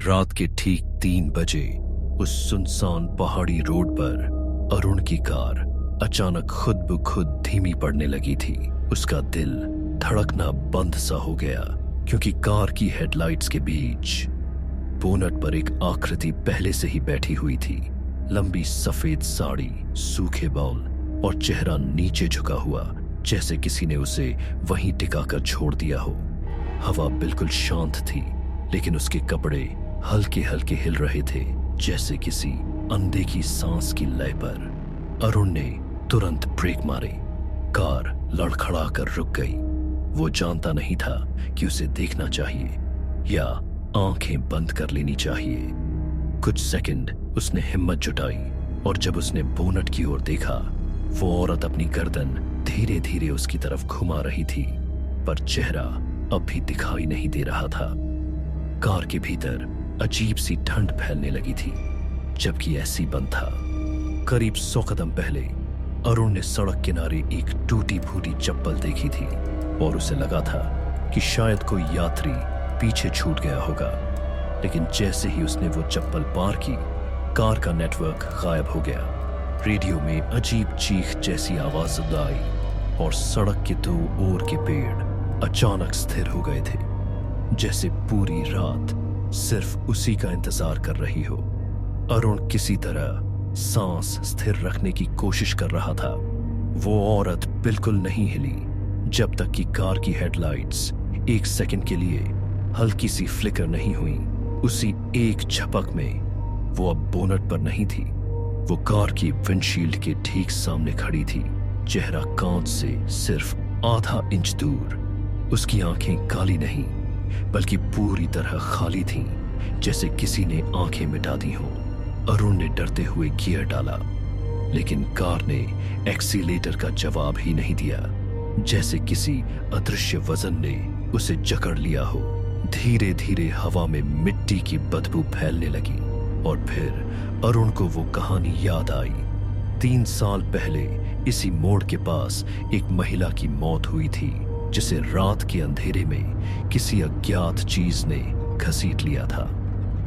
रात के ठीक 3 बजे उस सुनसान पहाड़ी रोड पर अरुण की कार अचानक खुद ब खुद धीमी पड़ने लगी थी। उसका दिल धड़कना बंद सा हो गया क्योंकि कार की हेडलाइट्स के बीच बोनट पर एक आकृति पहले से ही बैठी हुई थी। लंबी सफेद साड़ी, सूखे बाल और चेहरा नीचे झुका हुआ, जैसे किसी ने उसे वहीं टिकाकर छोड़ दिया हो। हवा बिल्कुल शांत थी, लेकिन उसके कपड़े हल्के हल्के हिल रहे थे, जैसे किसी अनदेखी सांस की लय पर। अरुण ने तुरंत ब्रेक मारे। कार लड़खड़ाकर रुक गई। वो जानता नहीं था कि उसे देखना चाहिए या आंखें बंद कर लेनी चाहिए। कुछ सेकंड उसने हिम्मत जुटाई और जब उसने बोनट की ओर देखा, वो औरत अपनी गर्दन धीरे धीरे उसकी तरफ घुमा रही थी, पर चेहरा अब भी दिखाई नहीं दे रहा था। कार के भीतर अजीब सी ठंड फैलने लगी थी, जबकि ऐसी बंद था। करीब 100 कदम पहले अरुण ने सड़क किनारे एक टूटी फूटी चप्पल देखी थी और उसे लगा था कि शायद कोई यात्री पीछे छूट गया होगा। लेकिन जैसे ही उसने वो चप्पल पार की, कार का नेटवर्क गायब हो गया। रेडियो में अजीब चीख जैसी आवाज आई और सड़क के 2 ओर के पेड़ अचानक स्थिर हो गए थे, जैसे पूरी रात सिर्फ उसी का इंतजार कर रही हो। अरुण किसी तरह सांस स्थिर रखने की कोशिश कर रहा था। वो औरत बिल्कुल नहीं हिली जब तक कि कार की हेडलाइट्स 1 सेकंड के लिए हल्की सी फ्लिकर नहीं हुई। उसी एक झपक में वो अब बोनट पर नहीं थी, वो कार की विंडशील्ड के ठीक सामने खड़ी थी, चेहरा कांच से सिर्फ आधा इंच दूर। उसकी आंखें काली नहीं बल्कि पूरी तरह खाली थीं, जैसे किसी ने आंखें मिटा दी हों। अरुण ने डरते हुए गियर डाला, लेकिन कार ने एक्सीलेटर का जवाब ही नहीं दिया, जैसे किसी अदृश्य वजन ने उसे जकड़ लिया हो। धीरे धीरे हवा में मिट्टी की बदबू फैलने लगी और फिर अरुण को वो कहानी याद आई। 3 साल पहले इसी मोड़ के पास एक महिला की मौत हुई थी, जिसे रात के अंधेरे में किसी अज्ञात चीज ने घसीट लिया था।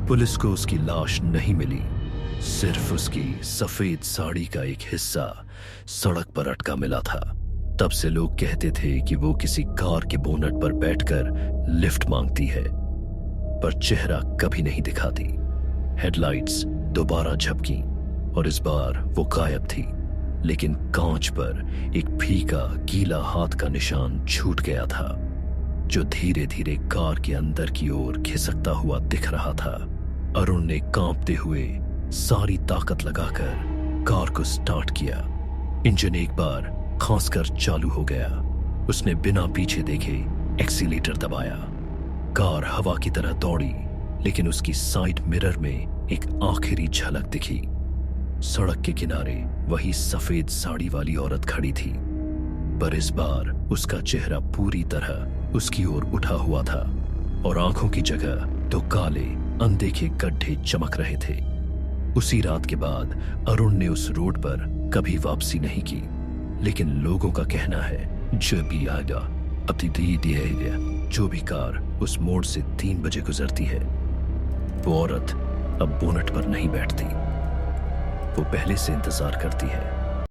पुलिस को उसकी लाश नहीं मिली, सिर्फ उसकी सफेद साड़ी का एक हिस्सा सड़क पर अटका मिला था। तब से लोग कहते थे कि वो किसी कार के बोनट पर बैठकर लिफ्ट मांगती है, पर चेहरा कभी नहीं दिखाती। हेडलाइट्स दोबारा झपकी और इस बार वो गायब थी, लेकिन कांच पर एक फीका गीला हाथ का निशान छूट गया था, जो धीरे धीरे कार के अंदर की ओर खिसकता हुआ दिख रहा था। अरुण ने कांपते हुए सारी ताकत लगाकर कार को स्टार्ट किया। इंजन एक बार खांसकर चालू हो गया। उसने बिना पीछे देखे एक्सीलेटर दबाया। कार हवा की तरह दौड़ी, लेकिन उसकी साइड मिरर में एक आखिरी झलक दिखी। सड़क के किनारे वही सफेद साड़ी वाली औरत खड़ी थी, पर इस बार उसका चेहरा पूरी तरह उसकी ओर उठा हुआ था और आंखों की जगह 2 काले अनदेखे गड्ढे चमक रहे थे। उसी रात के बाद अरुण ने उस रोड पर कभी वापसी नहीं की, लेकिन लोगों का कहना है जो भी आएगा अपनी जो भी कार उस मोड़ से 3 बजे गुजरती है, वो औरत अब बोनट पर नहीं बैठती, वो पहले से इंतजार करती है।